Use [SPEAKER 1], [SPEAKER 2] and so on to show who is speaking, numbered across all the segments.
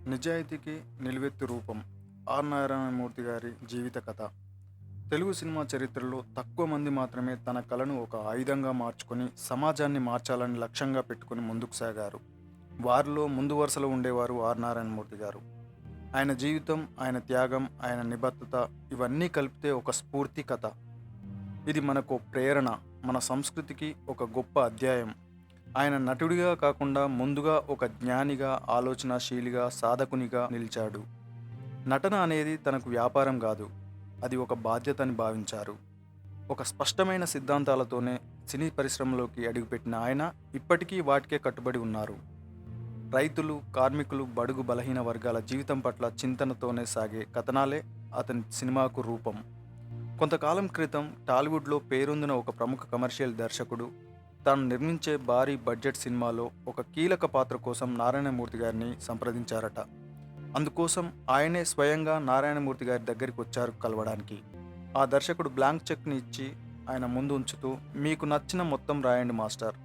[SPEAKER 1] నిజాయితీకి నిలువెత్తు రూపం ఆర్ నారాయణమూర్తి గారి జీవిత కథ. తెలుగు సినిమా చరిత్రలో తక్కువ మంది మాత్రమే తన కళను ఒక ఆయుధంగా మార్చుకొని సమాజాన్ని మార్చాలని లక్ష్యంగా పెట్టుకుని ముందుకు సాగారు. వారిలో ముందు వరుసలో ఉండేవారు ఆర్ నారాయణమూర్తి గారు. ఆయన జీవితం, ఆయన త్యాగం, ఆయన నిబద్ధత ఇవన్నీ కలిపితే ఒక స్ఫూర్తి కథ. ఇది మనకు ప్రేరణ, మన సంస్కృతికి ఒక గొప్ప అధ్యాయం. ఆయన నటుడిగా కాకుండా ముందుగా ఒక జ్ఞానిగా, ఆలోచనాశీలిగా, సాధకునిగా నిలిచాడు. నటన అనేది తనకు వ్యాపారం కాదు, అది ఒక బాధ్యత అని భావించారు. ఒక స్పష్టమైన సిద్ధాంతాలతోనే సినీ పరిశ్రమలోకి అడుగుపెట్టిన ఆయన ఇప్పటికీ వాటికే కట్టుబడి ఉన్నారు. రైతులు, కార్మికులు, బడుగు బలహీన వర్గాల జీవితం పట్ల చింతనతోనే సాగే కథనాలే అతని సినిమాకు రూపం. కొంతకాలం క్రితం టాలీవుడ్లో పేరొందిన ఒక ప్రముఖ కమర్షియల్ దర్శకుడు తాను నిర్మించే భారీ బడ్జెట్ సినిమాలో ఒక కీలక పాత్ర కోసం నారాయణమూర్తి గారిని సంప్రదించారట. అందుకోసం ఆయనే స్వయంగా నారాయణమూర్తి గారి దగ్గరికి వచ్చారు కలవడానికి. ఆ దర్శకుడు బ్లాంక్ చెక్ని ఇచ్చి ఆయన ముందు ఉంచుతూ, మీకు నచ్చిన మొత్తం రాయండి మాస్టర్,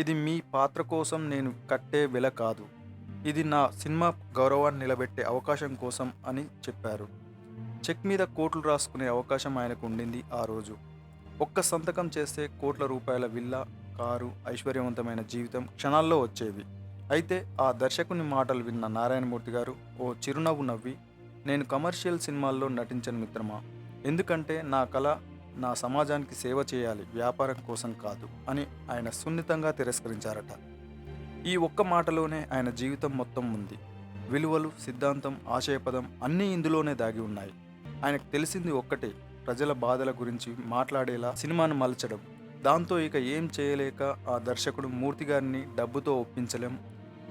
[SPEAKER 1] ఇది మీ పాత్ర కోసం నేను కట్టే వెల కాదు, ఇది నా సినిమా గౌరవాన్ని నిలబెట్టే అవకాశం కోసం అని చెప్పారు. చెక్ మీద కోట్లు రాసుకునే అవకాశం ఆయనకు ఉండింది ఆ రోజు. ఒక్క సంతకం చేస్తే కోట్ల రూపాయల విల్లా, కారు, ఐశ్వర్యవంతమైన జీవితం క్షణాల్లో వచ్చేవి. అయితే ఆ దర్శకుని మాటలు విన్న నారాయణమూర్తి గారు ఓ చిరునవ్వు నవ్వి, నేను కమర్షియల్ సినిమాల్లో నటించను మిత్రమా, ఎందుకంటే నా కళ నా సమాజానికి సేవ చేయాలి, వ్యాపారం కోసం కాదు అని ఆయన సున్నితంగా తిరస్కరించారట. ఈ ఒక్క మాటలోనే ఆయన జీవితం మొత్తం ఉంది. విలువలు, సిద్ధాంతం, ఆశయపదం అన్నీ ఇందులోనే దాగి ఉన్నాయి. ఆయనకు తెలిసింది ఒక్కటే, ప్రజల బాధల గురించి మాట్లాడేలా సినిమాను మలచడం. దాంతో ఇక ఏం చేయలేక ఆ దర్శకుడు మూర్తి గారిని డబ్బుతో ఒప్పించలేం,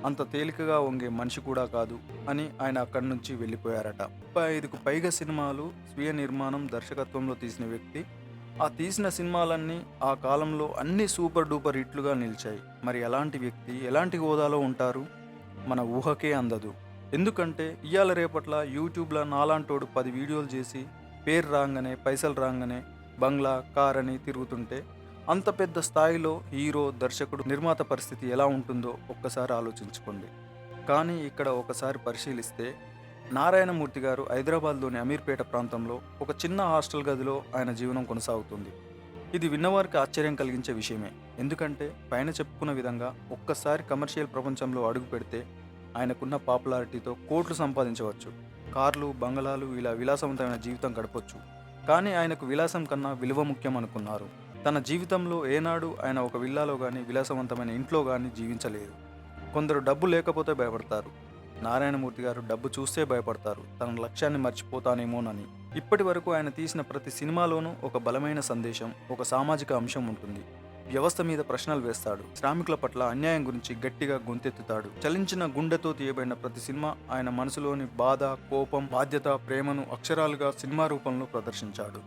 [SPEAKER 1] అంత తేలికగా వంగే మనిషి కూడా కాదు అని ఆయన అక్కడి నుంచి వెళ్ళిపోయారట. 35కు పైగా సినిమాలు స్వీయ నిర్మాణం, దర్శకత్వంలో తీసిన వ్యక్తి. ఆ తీసిన సినిమాలన్నీ ఆ కాలంలో అన్ని సూపర్ డూపర్ హిట్లుగా నిలిచాయి. మరి ఎలాంటి వ్యక్తి, ఎలాంటి హోదాలో ఉంటారు, మన ఊహకే అందదు. ఎందుకంటే ఇయ్యాల రేపట్ల యూట్యూబ్లో నాలాంటోడు 10 వీడియోలు చేసి పేరు రాగానే, పైసలు రాగానే బంగ్లా, కార్ అని తిరుగుతుంటే అంత పెద్ద స్థాయిలో హీరో, దర్శకుడు, నిర్మాత పరిస్థితి ఎలా ఉంటుందో ఒక్కసారి ఆలోచించుకోండి. కానీ ఇక్కడ ఒకసారి పరిశీలిస్తే నారాయణమూర్తి గారు హైదరాబాద్లోని అమీర్పేట ప్రాంతంలో ఒక చిన్న హాస్టల్ గదిలో ఆయన జీవనం కొనసాగుతుంది. ఇది విన్నవారికి ఆశ్చర్యం కలిగించే విషయమే. ఎందుకంటే పైన చెప్పుకున్న విధంగా ఒక్కసారి కమర్షియల్ ప్రపంచంలో అడుగు పెడితే ఆయనకున్న పాపులారిటీతో కోట్లు సంపాదించవచ్చు, కార్లు, బంగళాలు, ఇలా విలాసవంతమైన జీవితం గడపొచ్చు. కానీ ఆయనకు విలాసం కన్నా విలువ ముఖ్యం అనుకున్నారు. తన జీవితంలో ఏనాడు ఆయన ఒక విల్లాలో కానీ, విలాసవంతమైన ఇంట్లో కానీ జీవించలేదు. కొందరు డబ్బు లేకపోతే భయపడతారు. నారాయణమూర్తి గారు డబ్బు చూస్తే భయపడతారు, తన లక్ష్యాన్ని మర్చిపోతానేమోనని. ఇప్పటి వరకు ఆయన తీసిన ప్రతి సినిమాలోనూ ఒక బలమైన సందేశం, ఒక సామాజిక అంశం ఉంటుంది. వ్యవస్థ మీద ప్రశ్నలు వేస్తాడు, శ్రామికుల పట్ల అన్యాయం గురించి గట్టిగా గొంతెత్తుతాడు. చలించిన గుండెతో తీయబడిన ప్రతి సినిమా ఆయన మనసులోని బాధ, కోపం, బాధ్యత, ప్రేమను అక్షరాలుగా సినిమా రూపంలో ప్రదర్శించాడు.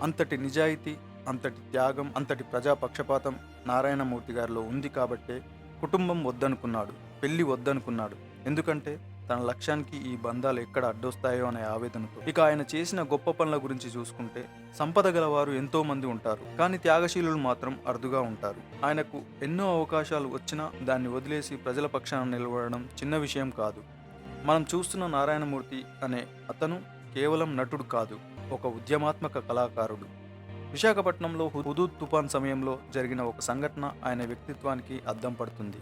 [SPEAKER 1] అంతటి నిజాయితీ, అంతటి త్యాగం, అంతటి ప్రజాపక్షపాతం నారాయణమూర్తి గారిలో ఉంది కాబట్టే కుటుంబం వద్దనుకున్నాడు, పెళ్లి వద్దనుకున్నాడు. ఎందుకంటే తన లక్ష్యానికి ఈ బంధాలు ఎక్కడ అడ్డొస్తాయో అనే ఆవేదనతో. ఇక ఆయన చేసిన గొప్ప పనుల గురించి చూసుకుంటే, సంపద గలవారు ఎంతో మంది ఉంటారు, కానీ త్యాగశీలులు మాత్రం అరుదుగా ఉంటారు. ఆయనకు ఎన్నో అవకాశాలు వచ్చినా దాన్ని వదిలేసి ప్రజల పక్షాన నిలబడడం చిన్న విషయం కాదు. మనం చూస్తున్న నారాయణమూర్తి అనే అతను కేవలం నటుడు కాదు, ఒక ఉద్యమాత్మక కళాకారుడు. విశాఖపట్నంలో హుదూద్ తుఫాన్ సమయంలో జరిగిన ఒక సంఘటన ఆయన వ్యక్తిత్వానికి అద్దం పడుతుంది.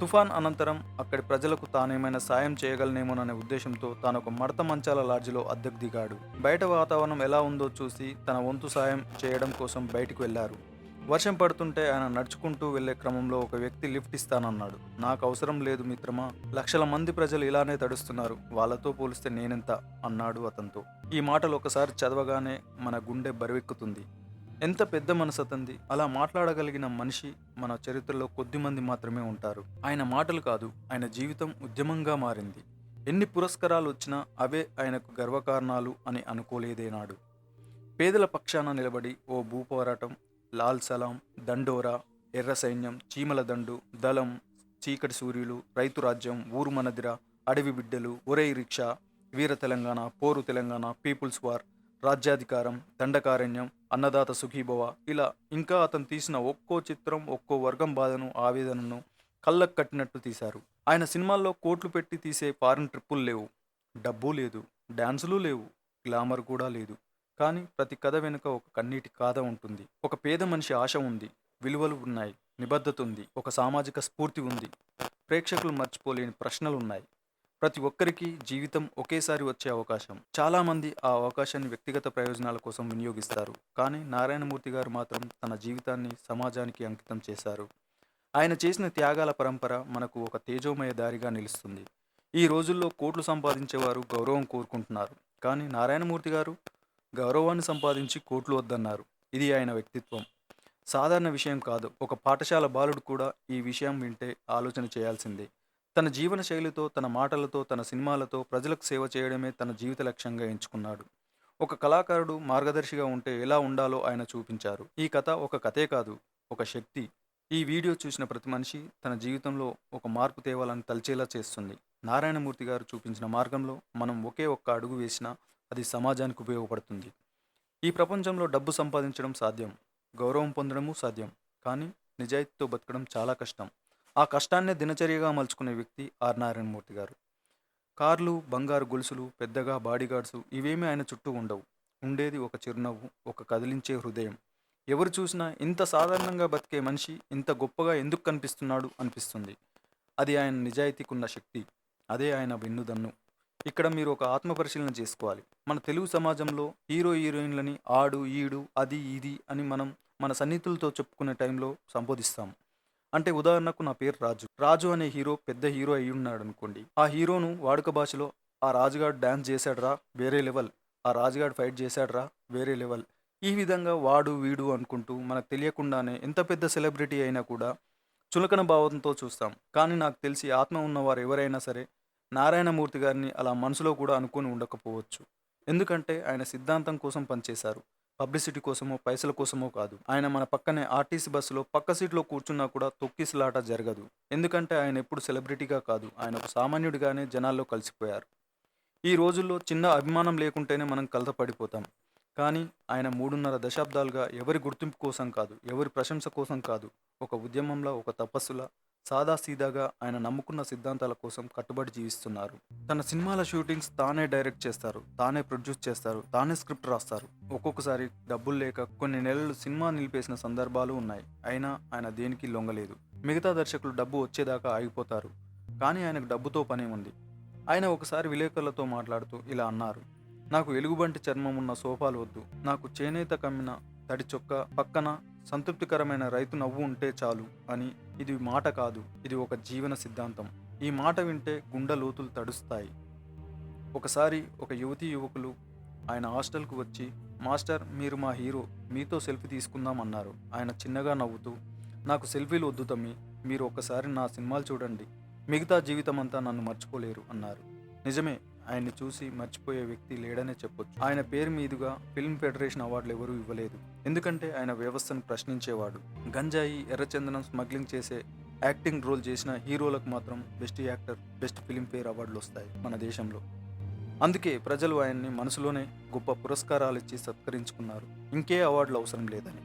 [SPEAKER 1] తుఫాన్ అనంతరం అక్కడి ప్రజలకు తానేమైనా సాయం చేయగలనేమోననే ఉద్దేశంతో తాను ఒక మడత మంచాల లాడ్జిలో అద్దెకు దిగాడు. బయట వాతావరణం ఎలా ఉందో చూసి తన వంతు సాయం చేయడం కోసం బయటకు వెళ్లారు. వర్షం పడుతుంటే ఆయన నడుచుకుంటూ వెళ్లే క్రమంలో ఒక వ్యక్తి లిఫ్ట్ ఇస్తానన్నాడు. నాకు అవసరం లేదు మిత్రమా, లక్షల మంది ప్రజలు ఇలానే తడుస్తున్నారు, వాళ్ళతో పోలిస్తే నేనెంత అన్నాడు అతనితో. ఈ మాటలు ఒకసారి చదవగానే మన గుండె బరువెక్కుతుంది. ఎంత పెద్ద మనసు అతంది. అలా మాట్లాడగలిగిన మనిషి మన చరిత్రలో కొద్దిమంది మాత్రమే ఉంటారు. ఆయన మాటలు కాదు, ఆయన జీవితం ఉద్యమంగా మారింది. ఎన్ని పురస్కారాలు వచ్చినా అవే ఆయనకు గర్వకారణాలు అని అనుకోలేదేనాడు. పేదల పక్షాన నిలబడి ఓ భూపోరాటం, లాల్ సలాం, దండోరా, ఎర్ర సైన్యం, చీమల దండు, దళం, చీకటి సూర్యులు, రైతు రాజ్యం, ఊరు మనదిర, అడవి బిడ్డలు, ఒరై రిక్షా, వీర తెలంగాణ, పోరు తెలంగాణ, పీపుల్స్ వార్, రాజ్యాధికారం, దండకారణ్యం, అన్నదాత సుఖీభవ, ఇలా ఇంకా అతను తీసిన ఒక్కో చిత్రం ఒక్కో వర్గం బాధను, ఆవేదనను కళ్ళకు కట్టినట్టు తీశారు. ఆయన సినిమాల్లో కోట్లు పెట్టి తీసే ఫారిన్ ట్రిప్పులు లేవు, డబ్బు లేదు, డాన్సులు లేవు, గ్లామర్ కూడా లేదు. కానీ ప్రతి కథ వెనుక ఒక కన్నీటి గాథ ఉంటుంది. ఒక పేద మనిషి ఆశ ఉంది, విలువలు ఉన్నాయి, నిబద్ధత ఉంది, ఒక సామాజిక స్ఫూర్తి ఉంది, ప్రేక్షకులు మర్చిపోలేని ప్రశ్నలున్నాయి. ప్రతి ఒక్కరికి జీవితం ఒకేసారి వచ్చే అవకాశం. చాలామంది ఆ అవకాశాన్ని వ్యక్తిగత ప్రయోజనాల కోసం వినియోగిస్తారు. కానీ నారాయణమూర్తి గారు మాత్రం తన జీవితాన్ని సమాజానికి అంకితం చేశారు. ఆయన చేసిన త్యాగాల పరంపర మనకు ఒక తేజోమయ దారిగా నిలుస్తుంది. ఈ రోజుల్లో కోట్లు సంపాదించేవారు గౌరవం కోరుకుంటున్నారు. కానీ నారాయణమూర్తి గారు గౌరవాన్ని సంపాదించి కోట్లు వద్దన్నారు. ఇది ఆయన వ్యక్తిత్వం. సాధారణ విషయం కాదు. ఒక పాఠశాల బాలుడు కూడా ఈ విషయం వింటే ఆలోచన చేయాల్సిందే. తన జీవన శైలితో, తన మాటలతో, తన సినిమాలతో ప్రజలకు సేవ చేయడమే తన జీవిత లక్ష్యంగా ఎంచుకున్నాడు. ఒక కళాకారుడు మార్గదర్శిగా ఉంటే ఎలా ఉండాలో ఆయన చూపించారు. ఈ కథ ఒక కథే కాదు, ఒక శక్తి. ఈ వీడియో చూసిన ప్రతి మనిషి తన జీవితంలో ఒక మార్పు తేవాలని తలచేలా చేస్తుంది. నారాయణమూర్తి గారు చూపించిన మార్గంలో మనం ఒకే ఒక్క అడుగు వేసినా అది సమాజానికి ఉపయోగపడుతుంది. ఈ ప్రపంచంలో డబ్బు సంపాదించడం సాధ్యం, గౌరవం పొందడము సాధ్యం. కానీ నిజాయితీతో బతకడం చాలా కష్టం. ఆ కష్టాన్నే దినచర్యగా మలుచుకునే వ్యక్తి ఆర్ నారాయణమూర్తి గారు. కార్లు, బంగారు గొలుసులు, పెద్దగా బాడీగార్డ్స్ ఇవేమీ ఆయన చుట్టూ ఉండవు. ఉండేది ఒక చిరునవ్వు, ఒక కదిలించే హృదయం. ఎవరు చూసినా ఇంత సాధారణంగా బతికే మనిషి ఇంత గొప్పగా ఎందుకు కనిపిస్తున్నాడు అనిపిస్తుంది. అది ఆయన నిజాయితీకున్న శక్తి. అదే ఆయన వెన్నుదన్ను. ఇక్కడ మీరు ఒక ఆత్మపరిశీలన చేసుకోవాలి. మన తెలుగు సమాజంలో హీరో హీరోయిన్లని ఆడు, ఈడు, అది, ఇది అని మనం మన సన్నిహితులతో చెప్పుకునే టైంలో సంబోధిస్తాం. అంటే ఉదాహరణకు నా పేరు రాజు. రాజు అనే హీరో పెద్ద హీరో అయి ఉన్నాడు అనుకోండి. ఆ హీరోను వాడుక భాషలో ఆ రాజుగాడు డాన్స్ చేశాడ్రా వేరే లెవెల్, ఆ రాజుగాడు ఫైట్ చేశాడ్రా వేరే లెవెల్, ఈ విధంగా వాడు వీడు అనుకుంటూ మనకు తెలియకుండానే ఎంత పెద్ద సెలబ్రిటీ అయినా కూడా చులకన భావంతో చూస్తాం. కానీ నాకు తెలిసి ఆత్మ ఉన్నవారు ఎవరైనా సరే నారాయణమూర్తి గారిని అలా మనసులో కూడా అనుకొని ఉండకపోవచ్చు. ఎందుకంటే ఆయన సిద్ధాంతం కోసం పనిచేశారు. పబ్లిసిటీ కోసమో పైసల కోసమో కాదు. ఆయన మన పక్కనే ఆర్టీసీ బస్సులో పక్క సీట్లో కూర్చున్నా కూడా తొక్కిసలాట జరగదు. ఎందుకంటే ఆయన ఎప్పుడు సెలబ్రిటీగా కాదు, ఆయన ఒక సామాన్యుడిగానే జనాల్లో కలిసిపోయారు. ఈ రోజుల్లో చిన్న అభిమానం లేకుంటేనే మనం కలతపడిపోతాం. కానీ ఆయన 3.5 దశాబ్దాలుగా ఎవరి గుర్తింపు కోసం కాదు, ఎవరి ప్రశంస కోసం కాదు, ఒక ఉద్యమంలా, ఒక తపస్సులా, సాదాసీదాగా ఆయన నమ్ముకున్న సిద్ధాంతాల కోసం కట్టుబడి జీవిస్తున్నారు. తన సినిమాల షూటింగ్స్ తానే డైరెక్ట్ చేస్తారు, తానే ప్రొడ్యూస్ చేస్తారు, తానే స్క్రిప్ట్ రాస్తారు. ఒక్కొక్కసారి డబ్బులు లేక కొన్ని నెలలు సినిమా నిలిపేసిన సందర్భాలు ఉన్నాయి. అయినా ఆయన దేనికి లొంగలేదు. మిగతా దర్శకులు డబ్బు వచ్చేదాకా ఆగిపోతారు. కానీ ఆయనకు డబ్బుతో పనే ఉంది. ఆయన ఒకసారి విలేకరులతో మాట్లాడుతూ ఇలా అన్నారు: నాకు ఎలుగుబంటి చర్మం ఉన్న సోఫాలు వద్దు, నాకు చేనేత కమ్మిన తడి చొక్క పక్కన సంతృప్తికరమైన రైతు నవ్వు ఉంటే చాలు అని. ఇది మాట కాదు, ఇది ఒక జీవన సిద్ధాంతం. ఈ మాట వింటే గుండె లోతులు తడుస్తాయి. ఒకసారి ఒక యువతీ యువకులు ఆయన హాస్టల్కు వచ్చి, మాస్టర్ మీరు మా హీరో, మీతో సెల్ఫీ తీసుకుందాం అన్నారు. ఆయన చిన్నగా నవ్వుతూ, నాకు సెల్ఫీలు వద్దు తమ్మి, మీరు ఒక్కసారి నా సినిమాలు చూడండి, మిగతా జీవితం అంతా నన్ను మర్చిపోలేరు అన్నారు. నిజమే, ఆయన్ని చూసి మర్చిపోయే వ్యక్తి లేడనే చెప్పొచ్చు. ఆయన పేరు మీదుగా ఫిల్మ్ ఫెడరేషన్ అవార్డులు ఎవరూ ఇవ్వలేదు. ఎందుకంటే ఆయన వ్యవస్థను ప్రశ్నించేవాడు. గంజాయి, ఎర్రచందనం స్మగ్లింగ్ చేసే యాక్టింగ్ రోల్ చేసిన హీరోలకు మాత్రం best actor, best film fair అవార్డులు వస్తాయి మన దేశంలో. అందుకే ప్రజలు ఆయన్ని మనసులోనే గొప్ప పురస్కారాలు ఇచ్చి సత్కరించుకున్నారు. ఇంకే అవార్డులు అవసరం లేదని.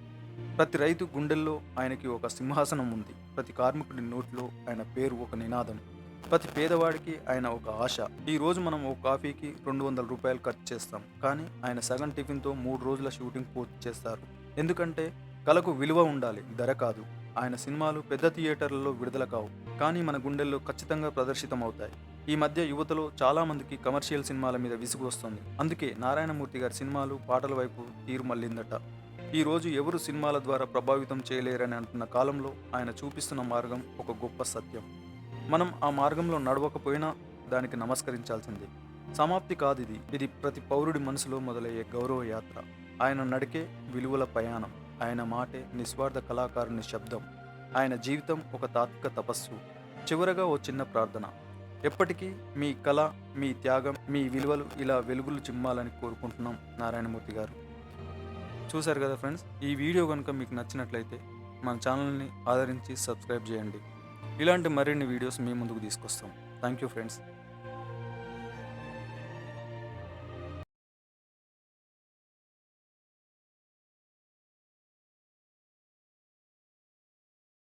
[SPEAKER 1] ప్రతి రైతు గుండెల్లో ఆయనకి ఒక సింహాసనం ఉంది. ప్రతి కార్మికుడి నోట్లో ఆయన పేరు ఒక నినాదం. ప్రతి పేదవాడికి ఆయన ఒక ఆశ. ఈ రోజు మనం ఒక కాఫీకి 200 రూపాయలు ఖర్చు చేస్తాం. కానీ ఆయన సగం టిఫిన్తో 3 రోజుల షూటింగ్ పూర్తి చేస్తారు. ఎందుకంటే కళకు విలువ ఉండాలి, ధర కాదు. ఆయన సినిమాలు పెద్ద థియేటర్లలో విడుదల కావు, కానీ మన గుండెల్లో ఖచ్చితంగా ప్రదర్శితం అవుతాయి. ఈ మధ్య యువతలో చాలా మందికి కమర్షియల్ సినిమాల మీద విసుగు వస్తుంది. అందుకే నారాయణమూర్తి గారి సినిమాలు, పాటల వైపు తీరు మళ్ళిందట. ఈ రోజు ఎవరు సినిమాల ద్వారా ప్రభావితం చేయలేరని అంటున్న కాలంలో ఆయన చూపిస్తున్న మార్గం ఒక గొప్ప సత్యం. మనం ఆ మార్గంలో నడవకపోయినా దానికి నమస్కరించాల్సిందే. సమాప్తి కాదు ఇది. ఇది ప్రతి పౌరుడి మనసులో మొదలయ్యే గౌరవ యాత్ర. ఆయన నడికే విలువల ప్రయాణం. ఆయన మాటే నిస్వార్థ కళాకారుని శబ్దం. ఆయన జీవితం ఒక తాత్విక తపస్సు. చివరగా ఓ చిన్న ప్రార్థన: ఎప్పటికీ మీ కళ, మీ త్యాగం, మీ విలువలు ఇలా వెలుగులు చిమ్మాలని కోరుకుంటున్నాం నారాయణమూర్తి గారు. చూశారు కదా ఫ్రెండ్స్, ఈ వీడియో కనుక మీకు నచ్చినట్లయితే మన ఛానల్ని ఆదరించి సబ్స్క్రైబ్ చేయండి. ఇలాంటి మరిన్ని వీడియోస్ మీ ముందుకు తీసుకొస్తాం. Thank you friends.